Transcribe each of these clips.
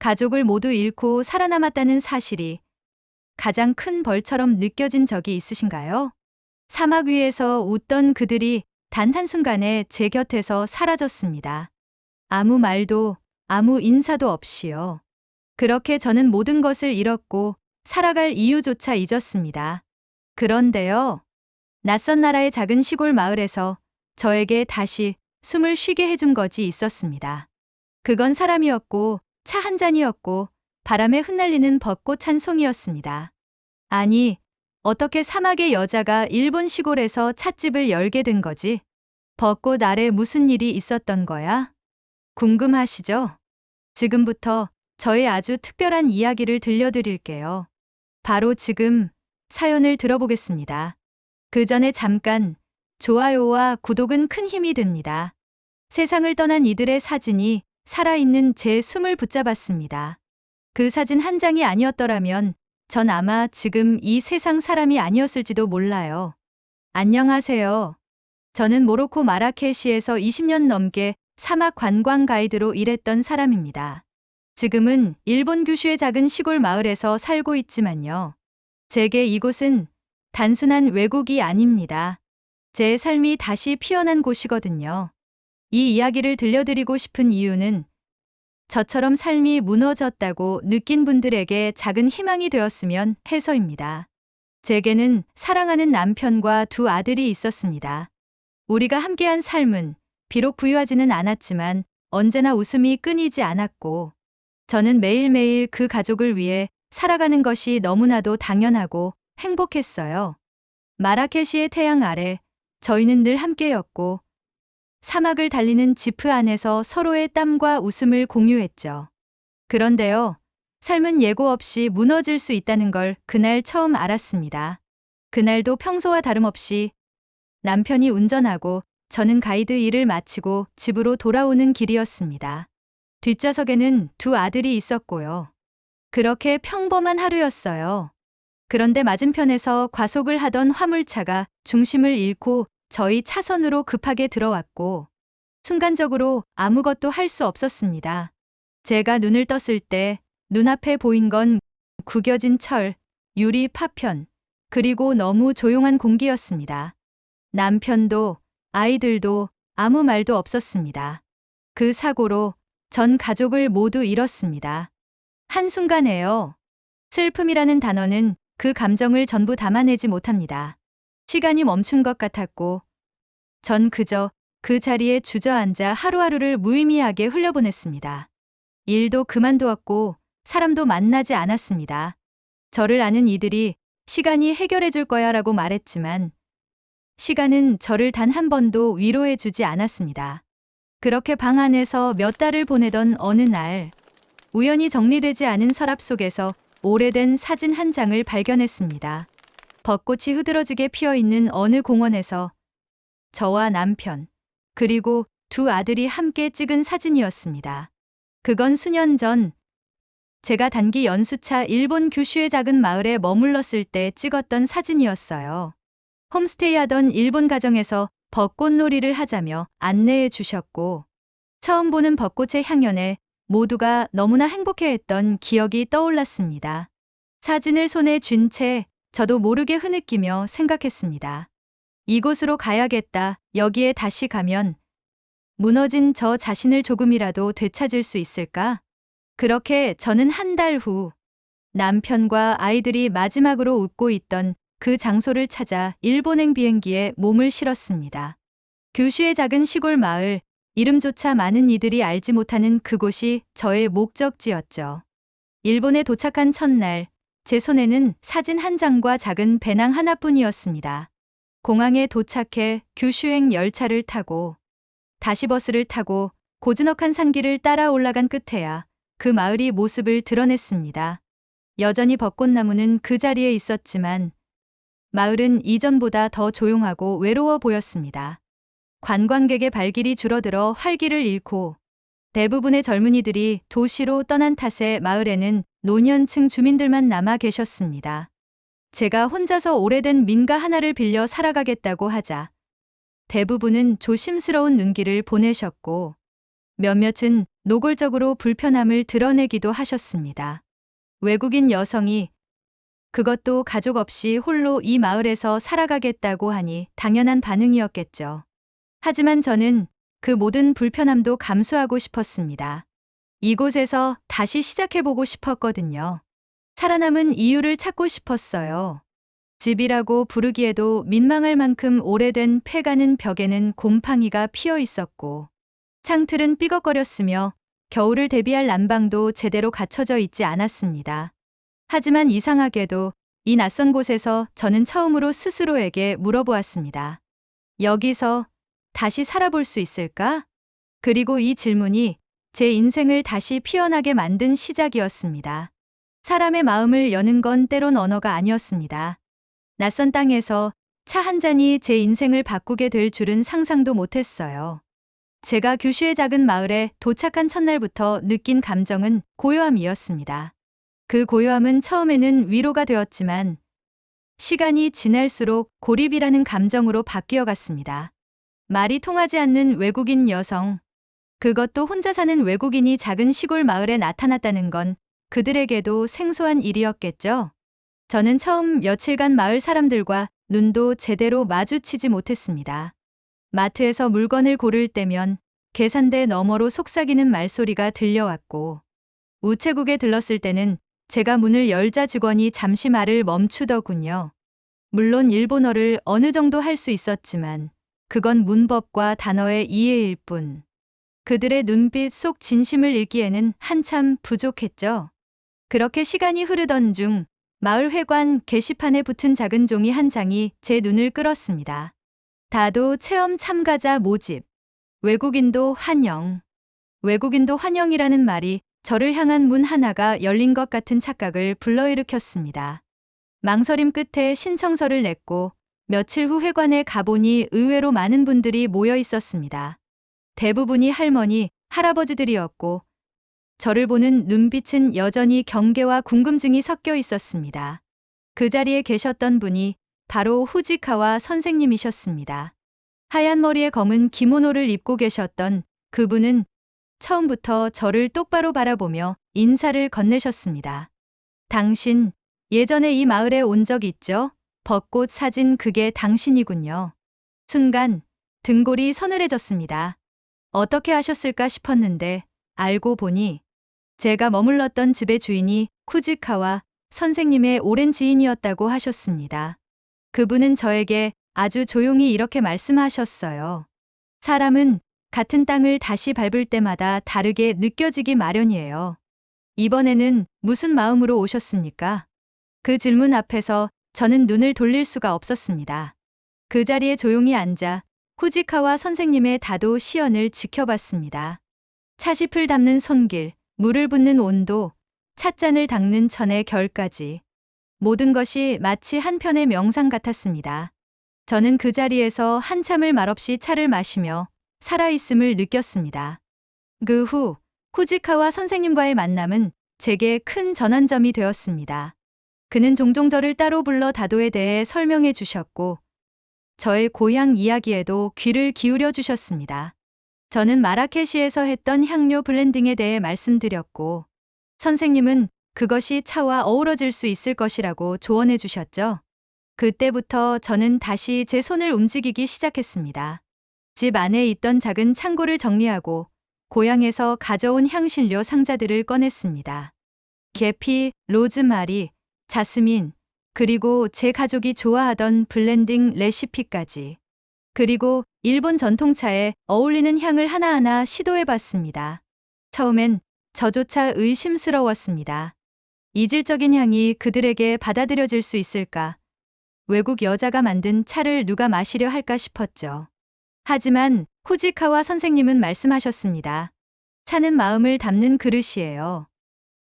가족을 모두 잃고 살아남았다는 사실이 가장 큰 벌처럼 느껴진 적이 있으신가요? 사막 위에서 웃던 그들이 단 한순간에 제 곁에서 사라졌습니다. 아무 말도, 아무 인사도 없이요. 그렇게 저는 모든 것을 잃었고 살아갈 이유조차 잊었습니다. 그런데요, 낯선 나라의 작은 시골 마을에서 저에게 다시 숨을 쉬게 해준 것이 있었습니다. 그건 사람이었고, 차 한 잔이었고, 바람에 흩날리는 벚꽃 한 송이였습니다. 아니, 어떻게 사막의 여자가 일본 시골에서 찻집을 열게 된 거지? 벚꽃 아래 무슨 일이 있었던 거야? 궁금하시죠? 지금부터 저의 아주 특별한 이야기를 들려드릴게요. 바로 지금 사연을 들어보겠습니다. 그 전에 잠깐 좋아요와 구독은 큰 힘이 됩니다. 세상을 떠난 이들의 사진이 살아있는 제 숨을 붙잡았습니다. 그 사진 한 장이 아니었더라면 전 아마 지금 이 세상 사람이 아니었을지도 몰라요. 안녕하세요. 저는 모로코 마라케시에서 20년 넘게 사막 관광 가이드로 일했던 사람입니다. 지금은 일본 규슈의 작은 시골 마을에서 살고 있지만요. 제게 이곳은 단순한 외국이 아닙니다. 제 삶이 다시 피어난 곳이거든요. 이 이야기를 들려드리고 싶은 이유는 저처럼 삶이 무너졌다고 느낀 분들에게 작은 희망이 되었으면 해서입니다. 제게는 사랑하는 남편과 두 아들이 있었습니다. 우리가 함께한 삶은 비록 부유하지는 않았지만 언제나 웃음이 끊이지 않았고, 저는 매일매일 그 가족을 위해 살아가는 것이 너무나도 당연하고 행복했어요. 마라케시의 태양 아래 저희는 늘 함께였고, 사막을 달리는 지프 안에서 서로의 땀과 웃음을 공유했죠. 그런데요, 삶은 예고 없이 무너질 수 있다는 걸 그날 처음 알았습니다. 그날도 평소와 다름없이 남편이 운전하고 저는 가이드 일을 마치고 집으로 돌아오는 길이었습니다. 뒷좌석에는 두 아들이 있었고요. 그렇게 평범한 하루였어요. 그런데 맞은편에서 과속을 하던 화물차가 중심을 잃고 저희 차선으로 급하게 들어왔고, 순간적으로 아무것도 할 수 없었습니다. 제가 눈을 떴을 때 눈앞에 보인 건 구겨진 철, 유리 파편, 그리고 너무 조용한 공기였습니다. 남편도 아이들도 아무 말도 없었습니다. 그 사고로 전 가족을 모두 잃었습니다. 한순간에요. 슬픔이라는 단어는 그 감정을 전부 담아내지 못합니다. 시간이 멈춘 것 같았고, 전 그저 그 자리에 주저앉아 하루하루를 무의미하게 흘려보냈습니다. 일도 그만두었고 사람도 만나지 않았습니다. 저를 아는 이들이 시간이 해결해 줄 거야 라고 말했지만, 시간은 저를 단 한 번도 위로해 주지 않았습니다. 그렇게 방 안에서 몇 달을 보내던 어느 날, 우연히 정리되지 않은 서랍 속에서 오래된 사진 한 장을 발견했습니다. 벚꽃이 흐드러지게 피어있는 어느 공원에서 저와 남편, 그리고 두 아들이 함께 찍은 사진이었습니다. 그건 수년 전 제가 단기 연수차 일본 규슈의 작은 마을에 머물렀을 때 찍었던 사진이었어요. 홈스테이 하던 일본 가정에서 벚꽃놀이를 하자며 안내해 주셨고, 처음 보는 벚꽃의 향연에 모두가 너무나 행복해했던 기억이 떠올랐습니다. 사진을 손에 쥔 채 저도 모르게 흐느끼며 생각했습니다. 이곳으로 가야겠다. 여기에 다시 가면 무너진 저 자신을 조금이라도 되찾을 수 있을까? 그렇게 저는 한 달 후 남편과 아이들이 마지막으로 웃고 있던 그 장소를 찾아 일본행 비행기에 몸을 실었습니다. 규슈의 작은 시골 마을, 이름조차 많은 이들이 알지 못하는 그곳이 저의 목적지였죠. 일본에 도착한 첫날, 제 손에는 사진 한 장과 작은 배낭 하나뿐이었습니다. 공항에 도착해 규슈행 열차를 타고 다시 버스를 타고 고즈넉한 산길을 따라 올라간 끝에야 그 마을이 모습을 드러냈습니다. 여전히 벚꽃나무는 그 자리에 있었지만 마을은 이전보다 더 조용하고 외로워 보였습니다. 관광객의 발길이 줄어들어 활기를 잃고 대부분의 젊은이들이 도시로 떠난 탓에 마을에는 노년층 주민들만 남아 계셨습니다. 제가 혼자서 오래된 민가 하나를 빌려 살아가겠다고 하자 대부분은 조심스러운 눈길을 보내셨고, 몇몇은 노골적으로 불편함을 드러내기도 하셨습니다. 외국인 여성이 그것도 가족 없이 홀로 이 마을에서 살아가겠다고 하니 당연한 반응이었겠죠. 하지만 저는 그 모든 불편함도 감수하고 싶었습니다. 이곳에서 다시 시작해보고 싶었거든요. 살아남은 이유를 찾고 싶었어요. 집이라고 부르기에도 민망할 만큼 오래된 폐가는 벽에는 곰팡이가 피어 있었고, 창틀은 삐걱거렸으며 겨울을 대비할 난방도 제대로 갖춰져 있지 않았습니다. 하지만 이상하게도 이 낯선 곳에서 저는 처음으로 스스로에게 물어보았습니다. 여기서 다시 살아볼 수 있을까? 그리고 이 질문이 제 인생을 다시 피어나게 만든 시작이었습니다. 사람의 마음을 여는 건 때론 언어가 아니었습니다. 낯선 땅에서 차 한 잔이 제 인생을 바꾸게 될 줄은 상상도 못했어요. 제가 규슈의 작은 마을에 도착한 첫날부터 느낀 감정은 고요함이었습니다. 그 고요함은 처음에는 위로가 되었지만 시간이 지날수록 고립이라는 감정으로 바뀌어 갔습니다. 말이 통하지 않는 외국인 여성, 그것도 혼자 사는 외국인이 작은 시골 마을에 나타났다는 건 그들에게도 생소한 일이었겠죠. 저는 처음 며칠간 마을 사람들과 눈도 제대로 마주치지 못했습니다. 마트에서 물건을 고를 때면 계산대 너머로 속삭이는 말소리가 들려왔고, 우체국에 들렀을 때는 제가 문을 열자 직원이 잠시 말을 멈추더군요. 물론 일본어를 어느 정도 할 수 있었지만 그건 문법과 단어의 이해일 뿐. 그들의 눈빛 속 진심을 읽기에는 한참 부족했죠. 그렇게 시간이 흐르던 중 마을 회관 게시판에 붙은 작은 종이 한 장이 제 눈을 끌었습니다. 다도 체험 참가자 모집. 외국인도 환영. 외국인도 환영이라는 말이 저를 향한 문 하나가 열린 것 같은 착각을 불러일으켰습니다. 망설임 끝에 신청서를 냈고 며칠 후 회관에 가보니 의외로 많은 분들이 모여 있었습니다. 대부분이 할머니, 할아버지들이었고 저를 보는 눈빛은 여전히 경계와 궁금증이 섞여 있었습니다. 그 자리에 계셨던 분이 바로 후지카와 선생님이셨습니다. 하얀 머리에 검은 기모노를 입고 계셨던 그분은 처음부터 저를 똑바로 바라보며 인사를 건네셨습니다. 당신, 예전에 이 마을에 온 적 있죠? 벚꽃 사진 그게 당신이군요. 순간 등골이 서늘해졌습니다. 어떻게 하셨을까 싶었는데 알고 보니 제가 머물렀던 집의 주인이 후지카와 선생님의 오랜 지인이었다고 하셨습니다. 그분은 저에게 아주 조용히 이렇게 말씀하셨어요. 사람은 같은 땅을 다시 밟을 때마다 다르게 느껴지기 마련이에요. 이번에는 무슨 마음으로 오셨습니까? 그 질문 앞에서 저는 눈을 돌릴 수가 없었습니다. 그 자리에 조용히 앉아 후지카와 선생님의 다도 시연을 지켜봤습니다. 차짚을 담는 손길, 물을 붓는 온도, 찻잔을 닦는 천의 결까지. 모든 것이 마치 한 편의 명상 같았습니다. 저는 그 자리에서 한참을 말없이 차를 마시며 살아있음을 느꼈습니다. 그 후 후지카와 선생님과의 만남은 제게 큰 전환점이 되었습니다. 그는 종종 저를 따로 불러 다도에 대해 설명해 주셨고 저의 고향 이야기에도 귀를 기울여 주셨습니다. 저는 마라케시에서 했던 향료 블렌딩에 대해 말씀드렸고 선생님은 그것이 차와 어우러질 수 있을 것이라고 조언해 주셨죠. 그때부터 저는 다시 제 손을 움직이기 시작했습니다. 집 안에 있던 작은 창고를 정리하고 고향에서 가져온 향신료 상자들을 꺼냈습니다. 계피, 로즈마리, 자스민, 그리고 제 가족이 좋아하던 블렌딩 레시피까지. 그리고 일본 전통차에 어울리는 향을 하나하나 시도해봤습니다. 처음엔 저조차 의심스러웠습니다. 이질적인 향이 그들에게 받아들여질 수 있을까? 외국 여자가 만든 차를 누가 마시려 할까 싶었죠. 하지만 후지카와 선생님은 말씀하셨습니다. 차는 마음을 담는 그릇이에요.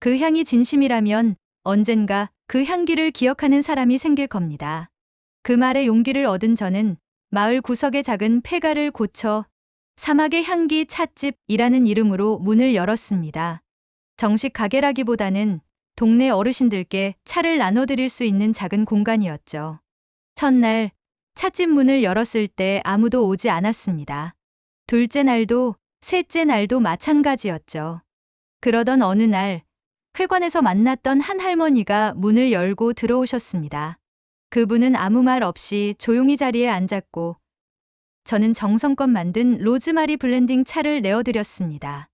그 향이 진심이라면 언젠가 그 향기를 기억하는 사람이 생길 겁니다. 그 말에 용기를 얻은 저는 마을 구석의 작은 폐가를 고쳐 사막의 향기 찻집이라는 이름으로 문을 열었습니다. 정식 가게라기보다는 동네 어르신들께 차를 나눠드릴 수 있는 작은 공간이었죠. 첫날 찻집 문을 열었을 때 아무도 오지 않았습니다. 둘째 날도 셋째 날도 마찬가지였죠. 그러던 어느 날 회관에서 만났던 한 할머니가 문을 열고 들어오셨습니다. 그분은 아무 말 없이 조용히 자리에 앉았고 저는 정성껏 만든 로즈마리 블렌딩 차를 내어드렸습니다.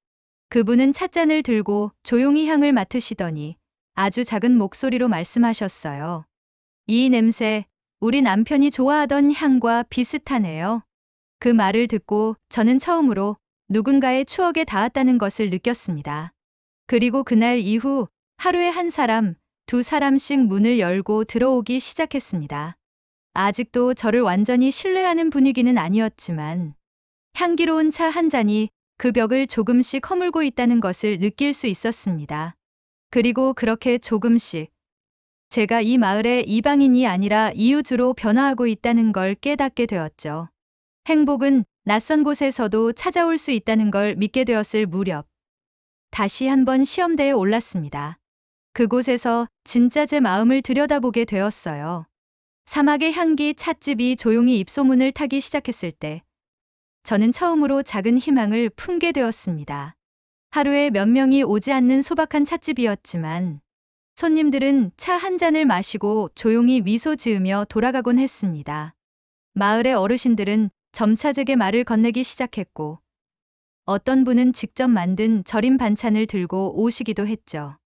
그분은 찻잔을 들고 조용히 향을 맡으시더니 아주 작은 목소리로 말씀하셨어요. 이 냄새, 우리 남편이 좋아하던 향과 비슷하네요. 그 말을 듣고 저는 처음으로 누군가의 추억에 닿았다는 것을 느꼈습니다. 그리고 그날 이후 하루에 한 사람, 두 사람씩 문을 열고 들어오기 시작했습니다. 아직도 저를 완전히 신뢰하는 분위기는 아니었지만 향기로운 차 한 잔이 그 벽을 조금씩 허물고 있다는 것을 느낄 수 있었습니다. 그리고 그렇게 조금씩 제가 이 마을의 이방인이 아니라 이웃으로 변화하고 있다는 걸 깨닫게 되었죠. 행복은 낯선 곳에서도 찾아올 수 있다는 걸 믿게 되었을 무렵 다시 한번 시험대에 올랐습니다. 그곳에서 진짜 제 마음을 들여다보게 되었어요. 사막의 향기 찻집이 조용히 입소문을 타기 시작했을 때 저는 처음으로 작은 희망을 품게 되었습니다. 하루에 몇 명이 오지 않는 소박한 찻집이었지만 손님들은 차 한 잔을 마시고 조용히 미소 지으며 돌아가곤 했습니다. 마을의 어르신들은 점차 제게 말을 건네기 시작했고 어떤 분은 직접 만든 절임 반찬을 들고 오시기도 했죠.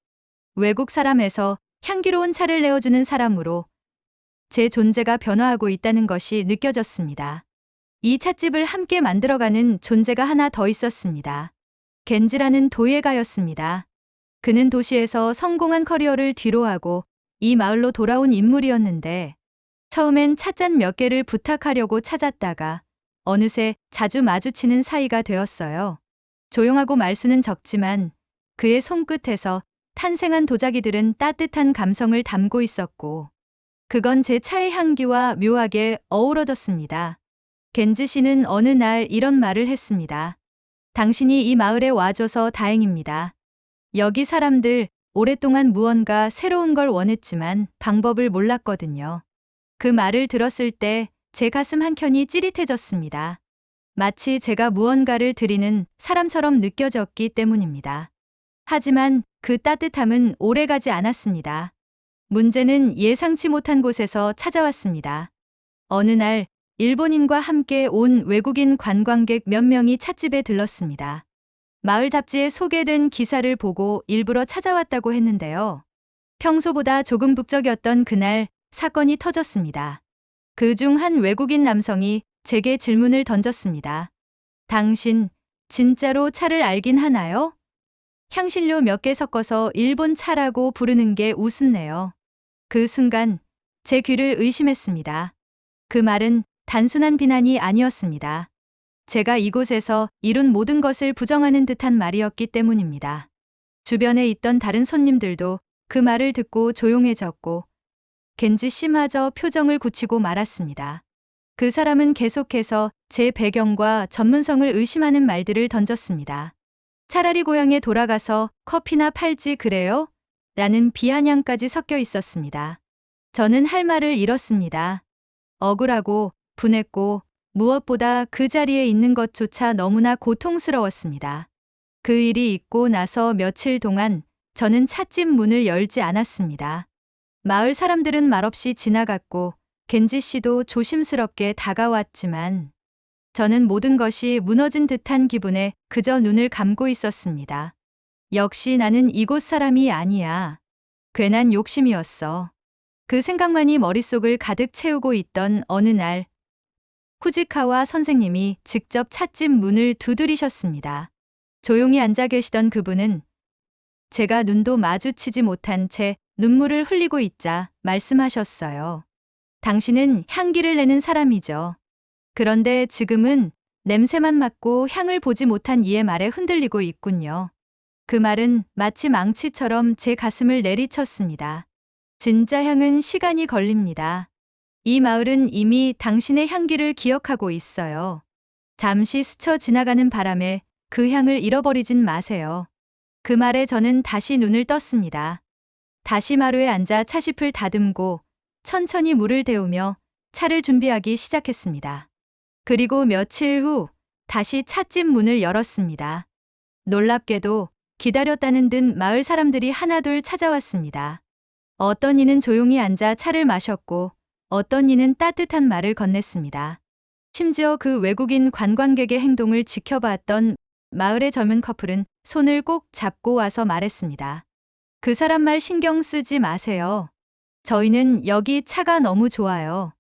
외국 사람에서 향기로운 차를 내어주는 사람으로 제 존재가 변화하고 있다는 것이 느껴졌습니다. 이 찻집을 함께 만들어가는 존재가 하나 더 있었습니다. 겐지라는 도예가였습니다. 그는 도시에서 성공한 커리어를 뒤로하고 이 마을로 돌아온 인물이었는데 처음엔 찻잔 몇 개를 부탁하려고 찾았다가 어느새 자주 마주치는 사이가 되었어요. 조용하고 말수는 적지만 그의 손끝에서 탄생한 도자기들은 따뜻한 감성을 담고 있었고 그건 제 차의 향기와 묘하게 어우러졌습니다. 겐지 씨는 어느 날 이런 말을 했습니다. 당신이 이 마을에 와줘서 다행입니다. 여기 사람들 오랫동안 무언가 새로운 걸 원했지만 방법을 몰랐거든요. 그 말을 들었을 때 제 가슴 한켠이 찌릿해졌습니다. 마치 제가 무언가를 드리는 사람처럼 느껴졌기 때문입니다. 하지만 그 따뜻함은 오래가지 않았습니다. 문제는 예상치 못한 곳에서 찾아왔습니다. 어느 날 일본인과 함께 온 외국인 관광객 몇 명이 찻집에 들렀습니다. 마을 잡지에 소개된 기사를 보고 일부러 찾아왔다고 했는데요. 평소보다 조금 북적였던 그날 사건이 터졌습니다. 그중 한 외국인 남성이 제게 질문을 던졌습니다. 당신 진짜로 차를 알긴 하나요? 향신료 몇 개 섞어서 일본 차라고 부르는 게 우습네요. 그 순간 제 귀를 의심했습니다. 그 말은 단순한 비난이 아니었습니다. 제가 이곳에서 이룬 모든 것을 부정하는 듯한 말이었기 때문입니다. 주변에 있던 다른 손님들도 그 말을 듣고 조용해졌고 겐지 씨마저 표정을 굳히고 말았습니다. 그 사람은 계속해서 제 배경과 전문성을 의심하는 말들을 던졌습니다. 차라리 고향에 돌아가서 커피나 팔지 그래요? 라는 비아냥까지 섞여 있었습니다. 저는 할 말을 잃었습니다. 억울하고 분했고 무엇보다 그 자리에 있는 것조차 너무나 고통스러웠습니다. 그 일이 있고 나서 며칠 동안 저는 찻집 문을 열지 않았습니다. 마을 사람들은 말없이 지나갔고 겐지 씨도 조심스럽게 다가왔지만 저는 모든 것이 무너진 듯한 기분에 그저 눈을 감고 있었습니다. 역시 나는 이곳 사람이 아니야. 괜한 욕심이었어. 그 생각만이 머릿속을 가득 채우고 있던 어느 날 후지카와 선생님이 직접 찻집 문을 두드리셨습니다. 조용히 앉아 계시던 그분은 제가 눈도 마주치지 못한 채 눈물을 흘리고 있자 말씀하셨어요. 당신은 향기를 내는 사람이죠. 그런데 지금은 냄새만 맡고 향을 보지 못한 이의 말에 흔들리고 있군요. 그 말은 마치 망치처럼 제 가슴을 내리쳤습니다. 진짜 향은 시간이 걸립니다. 이 마을은 이미 당신의 향기를 기억하고 있어요. 잠시 스쳐 지나가는 바람에 그 향을 잃어버리진 마세요. 그 말에 저는 다시 눈을 떴습니다. 다시 마루에 앉아 차짚을 다듬고 천천히 물을 데우며 차를 준비하기 시작했습니다. 그리고 며칠 후 다시 찻집 문을 열었습니다. 놀랍게도 기다렸다는 듯 마을 사람들이 하나둘 찾아왔습니다. 어떤 이는 조용히 앉아 차를 마셨고 어떤 이는 따뜻한 말을 건넸습니다. 심지어 그 외국인 관광객의 행동을 지켜봤던 마을의 젊은 커플은 손을 꼭 잡고 와서 말했습니다. 그 사람 말 신경 쓰지 마세요. 저희는 여기 차가 너무 좋아요.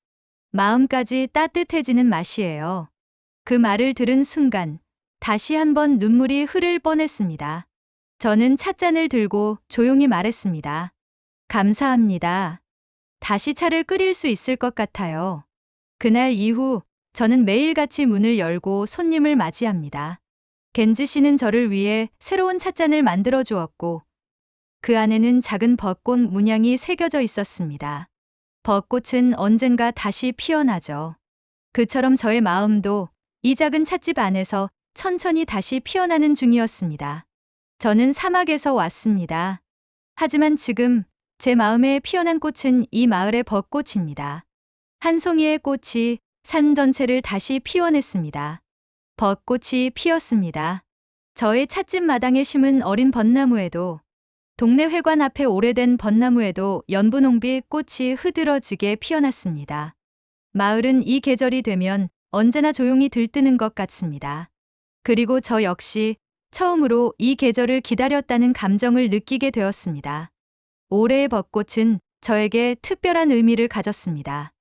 마음까지 따뜻해지는 맛이에요. 그 말을 들은 순간 다시 한번 눈물이 흐를 뻔했습니다. 저는 찻잔을 들고 조용히 말했습니다. 감사합니다. 다시 차를 끓일 수 있을 것 같아요. 그날 이후 저는 매일같이 문을 열고 손님을 맞이합니다. 겐지 씨는 저를 위해 새로운 찻잔을 만들어 주었고 그 안에는 작은 벚꽃 문양이 새겨져 있었습니다. 벚꽃은 언젠가 다시 피어나죠. 그처럼 저의 마음도 이 작은 찻집 안에서 천천히 다시 피어나는 중이었습니다. 저는 사막에서 왔습니다. 하지만 지금 제 마음에 피어난 꽃은 이 마을의 벚꽃입니다. 한 송이의 꽃이 산 전체를 다시 피워냈습니다. 벚꽃이 피었습니다. 저의 찻집 마당에 심은 어린 벚나무에도, 동네 회관 앞에 오래된 벚나무에도 연분홍빛 꽃이 흐드러지게 피어났습니다. 마을은 이 계절이 되면 언제나 조용히 들뜨는 것 같습니다. 그리고 저 역시 처음으로 이 계절을 기다렸다는 감정을 느끼게 되었습니다. 올해의 벚꽃은 저에게 특별한 의미를 가졌습니다.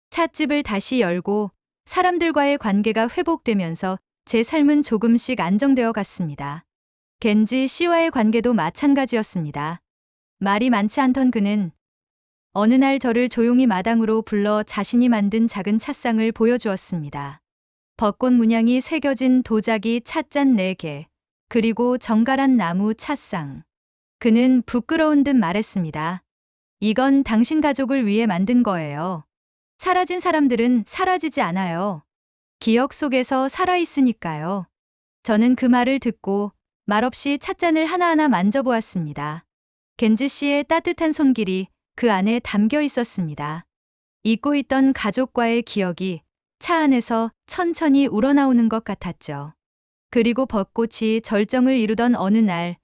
찻집을 다시 열고 사람들과의 관계가 회복되면서 제 삶은 조금씩 안정되어 갔습니다. 겐지 씨와의 관계도 마찬가지였습니다. 말이 많지 않던 그는 어느 날 저를 조용히 마당으로 불러 자신이 만든 작은 찻상을 보여주었습니다. 벚꽃 문양이 새겨진 도자기 찻잔 4개, 그리고 정갈한 나무 찻상. 그는 부끄러운 듯 말했습니다. 이건 당신 가족을 위해 만든 거예요. 사라진 사람들은 사라지지 않아요. 기억 속에서 살아있으니까요. 저는 그 말을 듣고 말없이 찻잔을 하나하나 만져보았습니다. 겐지 씨의 따뜻한 손길이 그 안에 담겨 있었습니다. 잊고 있던 가족과의 기억이 차 안에서 천천히 우러나오는 것 같았죠. 그리고 벚꽃이 절정을 이루던 어느 날,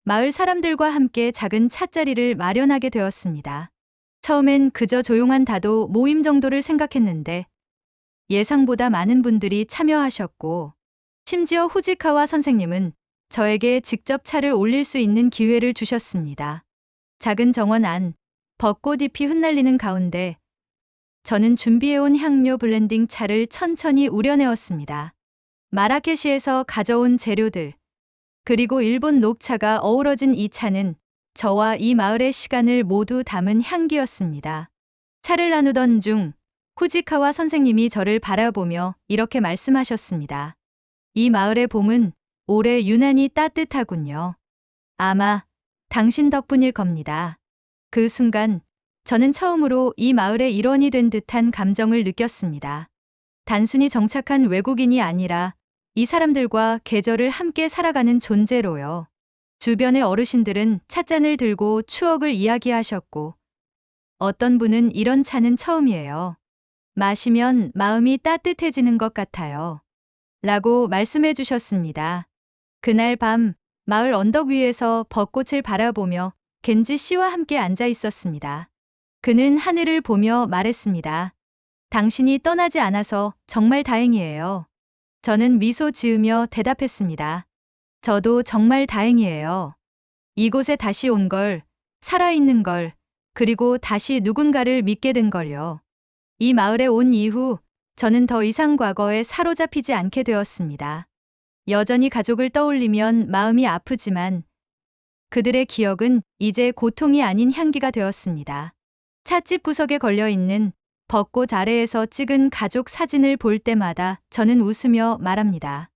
마을 사람들과 함께 작은 찻자리를 마련하게 되었습니다. 처음엔 그저 조용한 다도 모임 정도를 생각했는데 예상보다 많은 분들이 참여하셨고 심지어 후지카와 선생님은 저에게 직접 차를 올릴 수 있는 기회를 주셨습니다. 작은 정원 안 벚꽃잎이 흩날리는 가운데 저는 준비해온 향료 블렌딩 차를 천천히 우려내었습니다. 마라케시에서 가져온 재료들, 그리고 일본 녹차가 어우러진 이 차는 저와 이 마을의 시간을 모두 담은 향기였습니다. 차를 나누던 중 후지카와 선생님이 저를 바라보며 이렇게 말씀하셨습니다. 이 마을의 봄은 올해 유난히 따뜻하군요. 아마 당신 덕분일 겁니다. 그 순간 저는 처음으로 이 마을의 일원이 된 듯한 감정을 느꼈습니다. 단순히 정착한 외국인이 아니라 이 사람들과 계절을 함께 살아가는 존재로요. 주변의 어르신들은 찻잔을 들고 추억을 이야기하셨고 어떤 분은 이런 차는 처음이에요. 마시면 마음이 따뜻해지는 것 같아요. 라고 말씀해 주셨습니다. 그날 밤 마을 언덕 위에서 벚꽃을 바라보며 겐지 씨와 함께 앉아 있었습니다. 그는 하늘을 보며 말했습니다. 당신이 떠나지 않아서 정말 다행이에요. 저는 미소 지으며 대답했습니다. 저도 정말 다행이에요. 이곳에 다시 온 걸, 살아있는 걸, 그리고 다시 누군가를 믿게 된 걸요. 이 마을에 온 이후 저는 더 이상 과거에 사로잡히지 않게 되었습니다. 여전히 가족을 떠올리면 마음이 아프지만 그들의 기억은 이제 고통이 아닌 향기가 되었습니다. 찻집 구석에 걸려있는 벚꽃 아래에서 찍은 가족 사진을 볼 때마다 저는 웃으며 말합니다.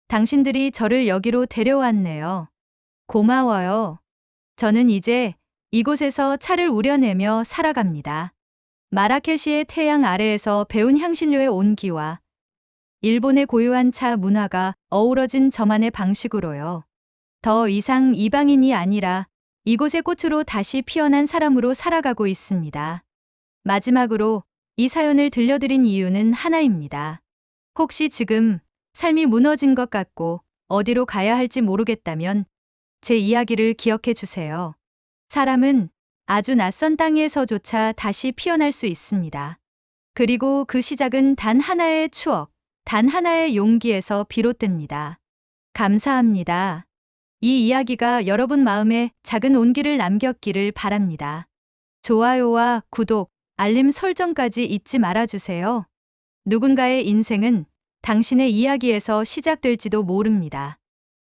당신들이 저를 여기로 데려왔네요. 고마워요. 저는 이제 이곳에서 차를 우려내며 살아갑니다. 마라케시의 태양 아래에서 배운 향신료의 온기와 일본의 고유한 차 문화가 어우러진 저만의 방식으로요. 더 이상 이방인이 아니라 이곳의 꽃으로 다시 피어난 사람으로 살아가고 있습니다. 마지막으로 이 사연을 들려드린 이유는 하나입니다. 혹시 지금 삶이 무너진 것 같고 어디로 가야 할지 모르겠다면 제 이야기를 기억해 주세요. 사람은 아주 낯선 땅에서조차 다시 피어날 수 있습니다. 그리고 그 시작은 단 하나의 추억, 단 하나의 용기에서 비롯됩니다. 감사합니다. 이 이야기가 여러분 마음에 작은 온기를 남겼기를 바랍니다. 좋아요와 구독, 알림 설정까지 잊지 말아주세요. 누군가의 인생은 당신의 이야기에서 시작될지도 모릅니다.